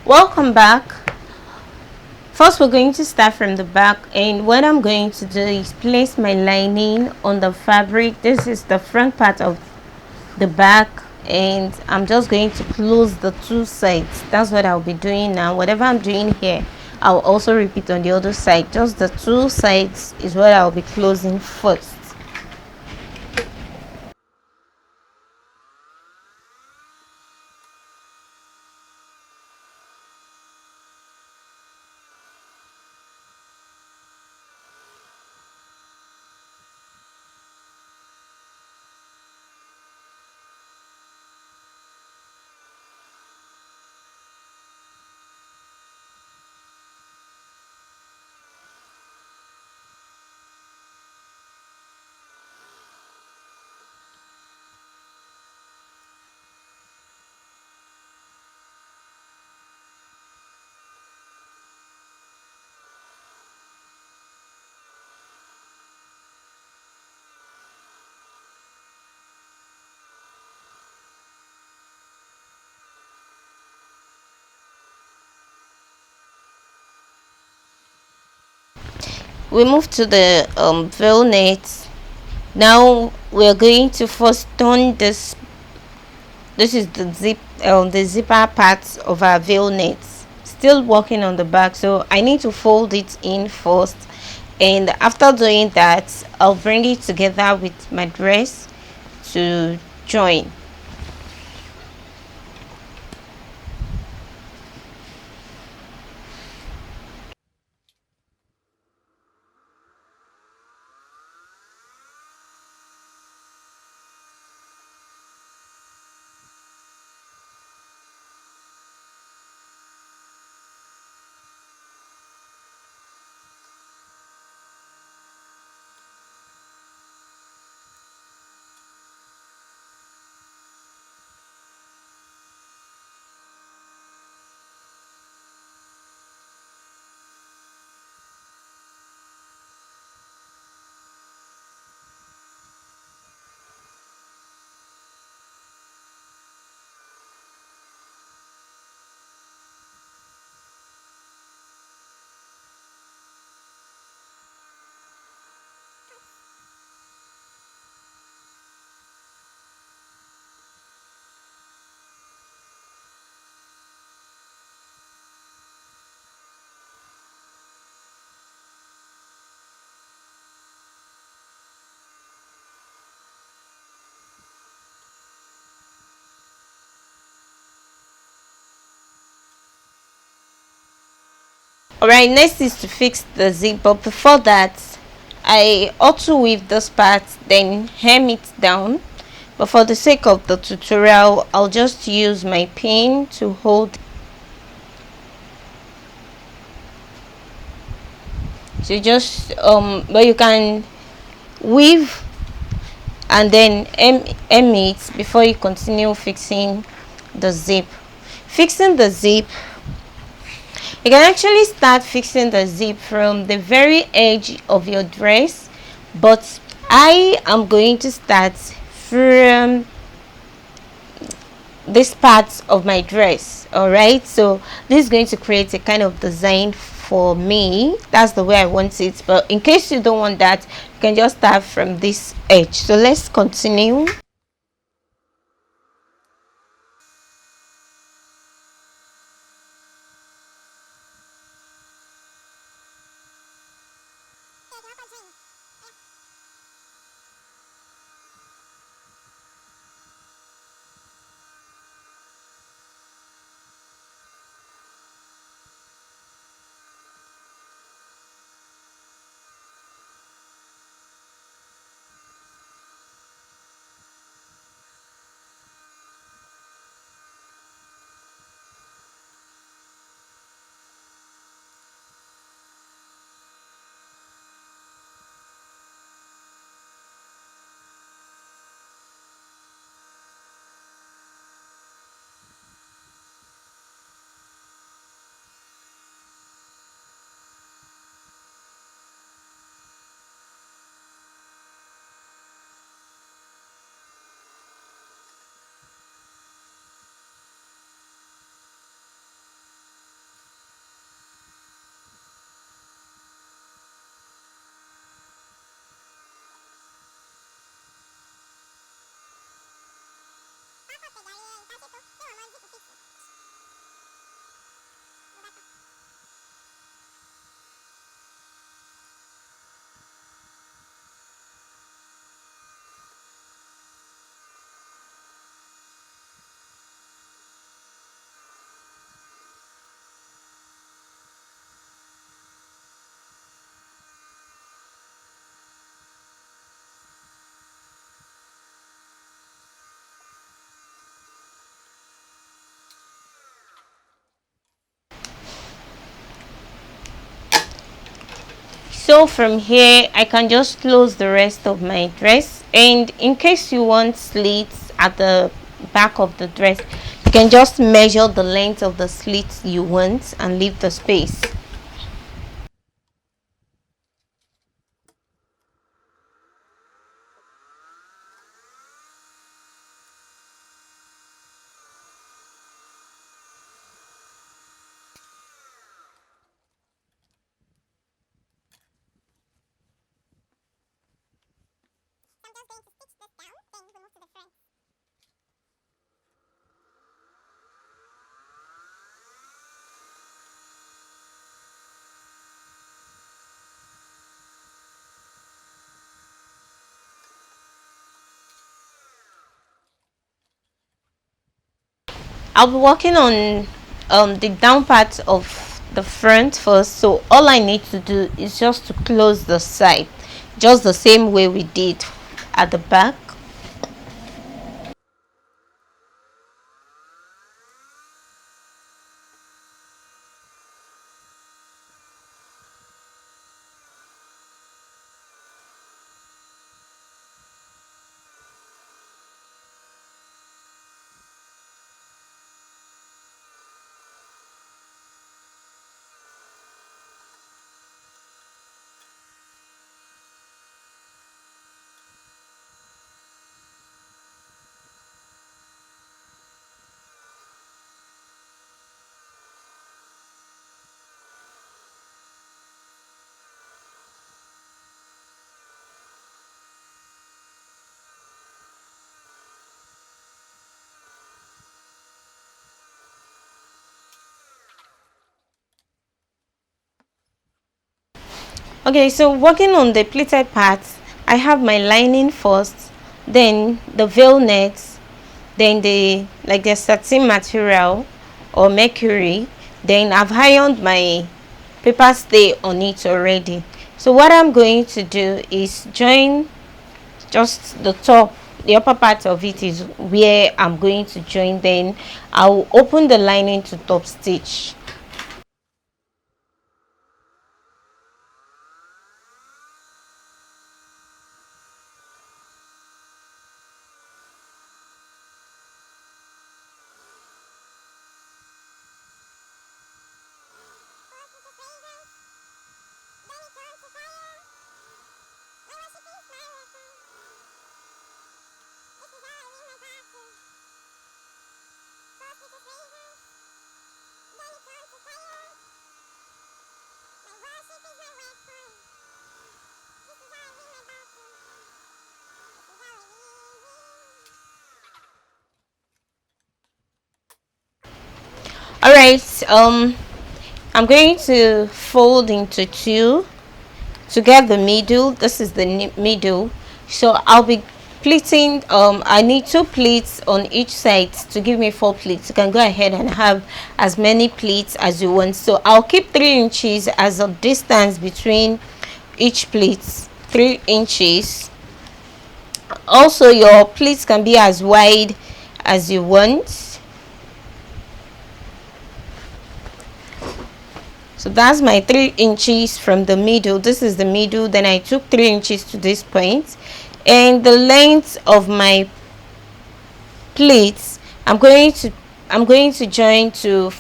Welcome back. First we're going to start from the back, and what I'm going to do is place my lining on the fabric. This is the front part of the back, and I'm just going to close the two sides. That's what I'll be doing now. Whatever I'm doing here, I'll also repeat on the other side. Just the two sides is what I'll be closing first. We move to the veil net. Now we're going to first turn this. This is the zipper part of our veil net. Still working on the back, so I need to fold it in first, and after doing that, I'll bring it together with my dress to join. Alright, next is to fix the zip, but before that, I ought to weave this part, then hem it down. But for the sake of the tutorial, I'll just use my pin to hold. So just but you can weave and then hem it before you continue fixing the zip. Fixing the zip, you can actually start fixing the zip from the very edge of your dress, but I am going to start from this part of my dress. All right, so this is going to create a kind of design for me. That's the way I want it, but in case you don't want that, you can just start from this edge. So let's continue. So from here I can just close the rest of my dress, and in case you want slits at the back of the dress, you can just measure the length of the slits you want and leave the space. I'll be working on the down part of the front first, so all I need to do is just to close the side, just the same way we did at the back. Okay, so working on the pleated parts, I have my lining first, then the veil net, then the satin material or mercury, then I've ironed my paper stay on it already. So what I'm going to do is join just the top, the upper part of it is where I'm going to join, then I'll open the lining to top stitch. All right, I'm going to fold into two to get the middle. This is the middle, so I'll be pleating. I need 2 pleats on each side to give me 4 pleats. You can go ahead and have as many pleats as you want, so I'll keep 3 inches as a distance between each pleat. 3 inches. Also, your pleats can be as wide as you want. So that's my 3 inches from the middle. This is the middle, then I took 3 inches to this point, and the length of my pleats, I'm going to join to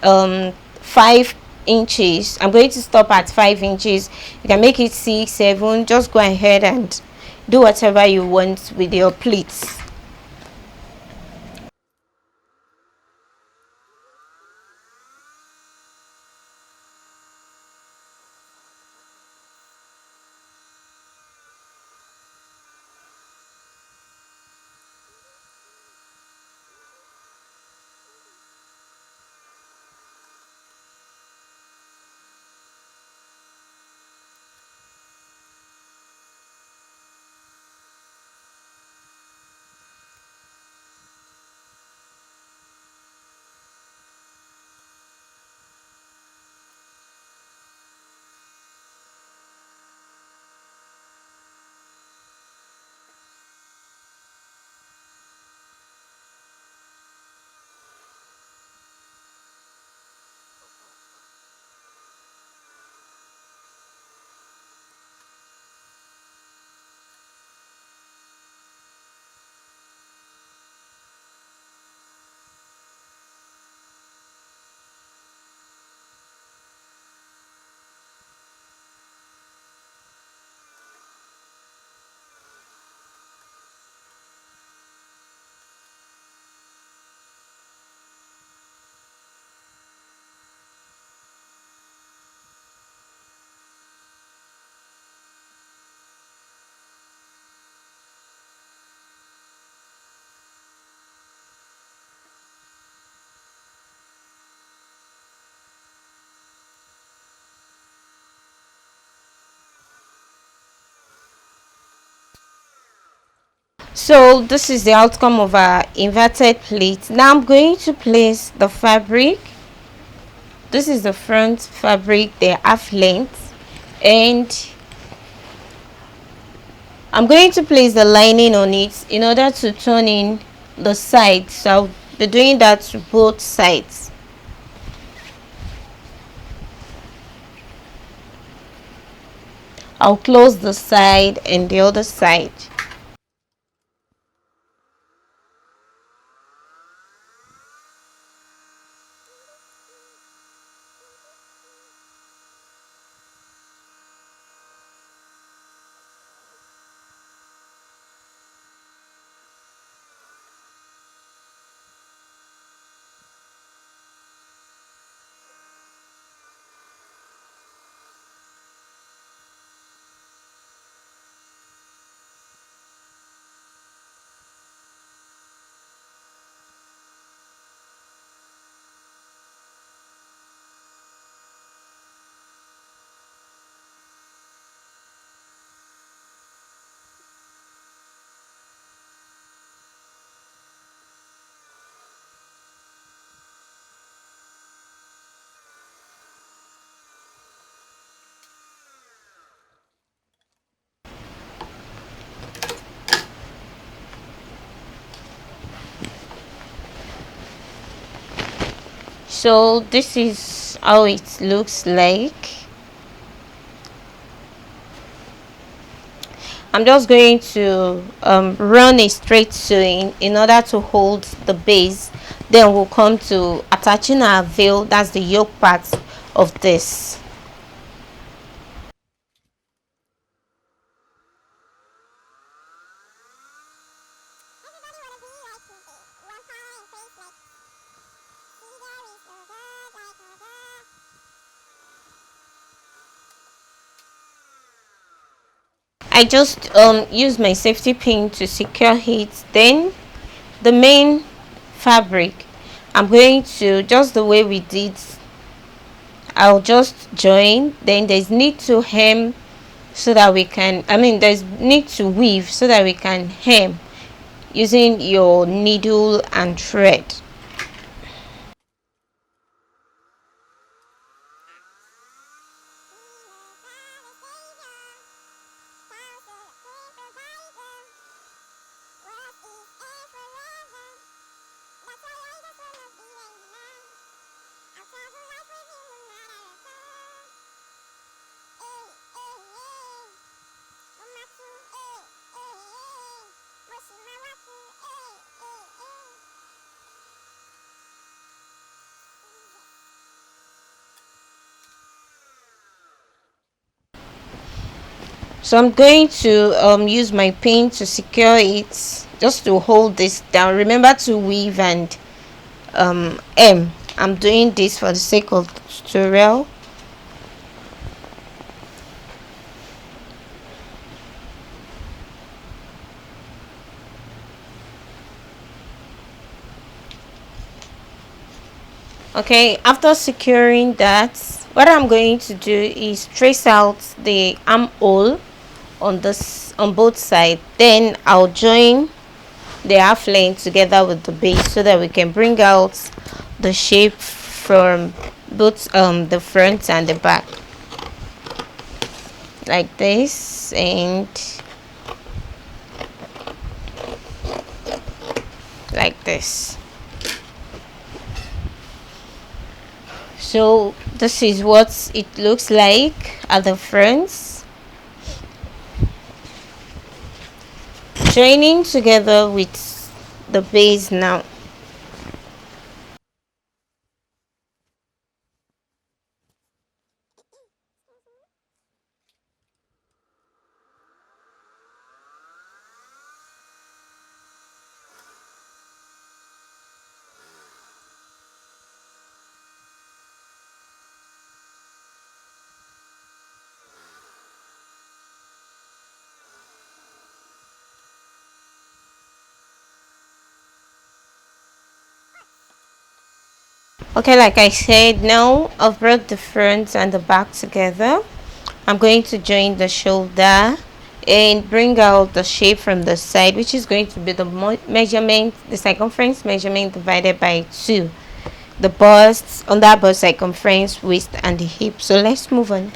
5 inches. I'm going to stop at 5 inches. You can make it 6, 7. Just go ahead and do whatever you want with your pleats. So this is the outcome of our inverted pleat. Now I'm going to place the fabric. This is the front fabric, the half length, and I'm going to place the lining on it in order to turn in the sides. So I'll be doing that to both sides. I'll close the side and the other side. So this is how it looks like. I'm just going to run a straight sewing in order to hold the base. Then we'll come to attaching our veil. That's the yoke part of this. I just use my safety pin to secure it. Then the main fabric, I'm going to, just the way we did, I'll just join. Then there's need to hem so that we can, there's need to weave so that we can hem using your needle and thread. So I'm going to use my pin to secure it, just to hold this down. Remember to weave and hem. I'm doing this for the sake of the tutorial. Okay, after securing that, what I'm going to do is trace out the armhole on both sides. Then I'll join the half length together with the base so that we can bring out the shape from both the front and the back, like this, and like this. So this is what it looks like at the front, joining together with the base now. Okay, like I said, now I've brought the front and the back together. I'm going to join the shoulder and bring out the shape from the side, which is going to be the measurement, the circumference measurement divided by 2, the bust, under bust circumference, waist and the hip. So let's move on.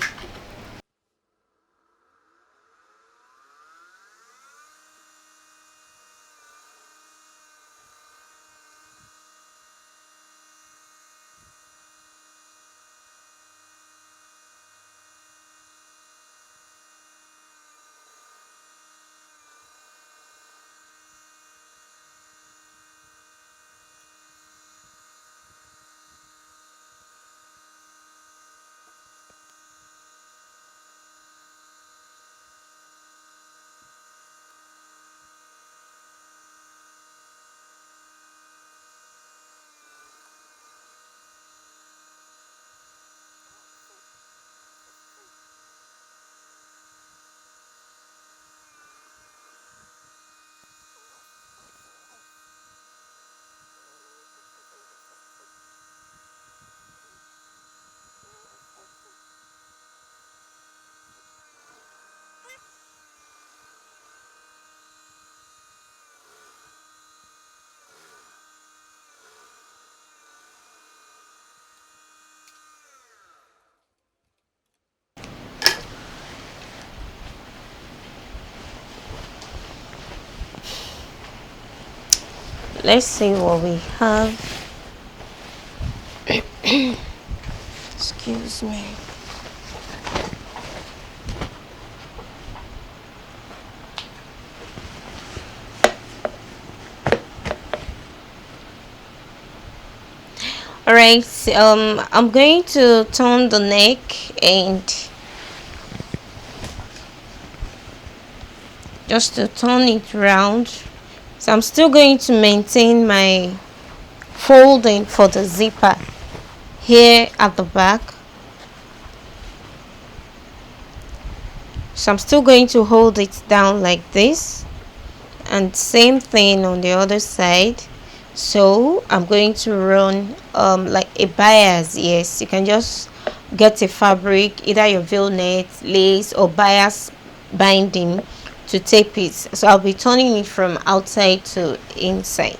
Let's see what we have. Excuse me. All right, I'm going to turn the neck and just to turn it round. So I'm still going to maintain my folding for the zipper here at the back. So I'm still going to hold it down like this, and same thing on the other side. So I'm going to run like a bias. Yes, you can just get a fabric, either your veil net, lace, or bias binding to tape it. So I'll be turning it from outside to inside.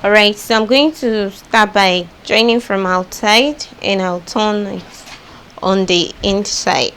Alright, so I'm going to start by joining from outside, and I'll turn it on the inside.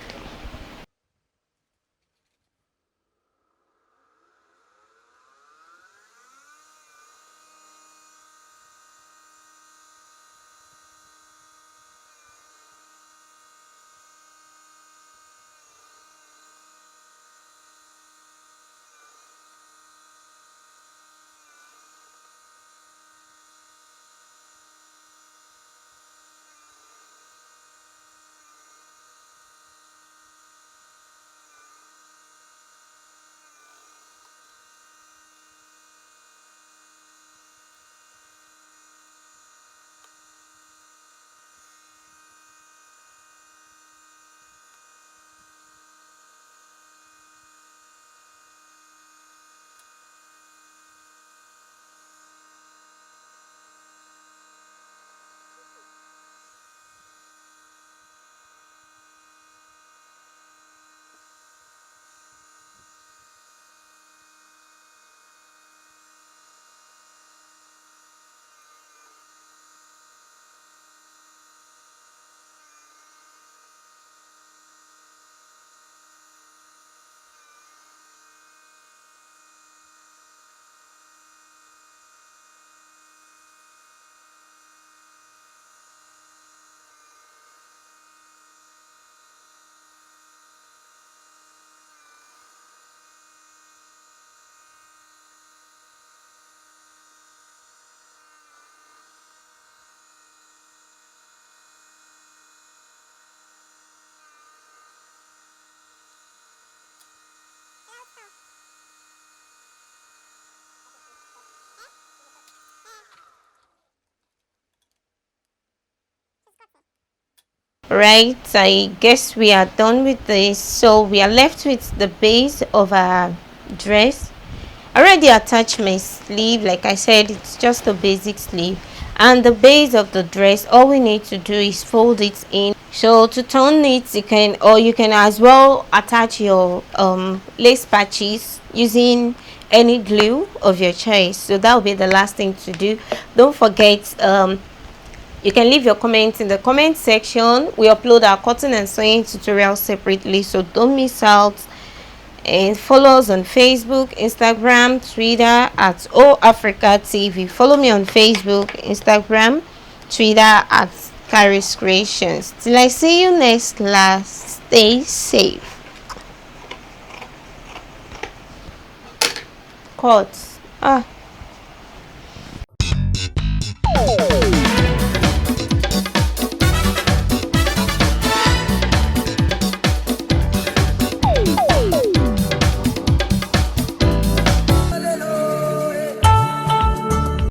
Right, I guess we are done with this. So we are left with the base of our dress. I already attached my sleeve. Like I said, it's just a basic sleeve, and the base of the dress, all we need to do is fold it in So to turn it, you can as well attach your lace patches using any glue of your choice. So that will be the last thing to do. Don't forget, you can leave your comments in the comment section. We upload our cutting and sewing tutorials separately, so don't miss out. And follow us on Facebook, Instagram, Twitter at Africa TV. Follow me on Facebook, Instagram, Twitter at Kharis Kreations. Till I see you next class, stay safe. Cut.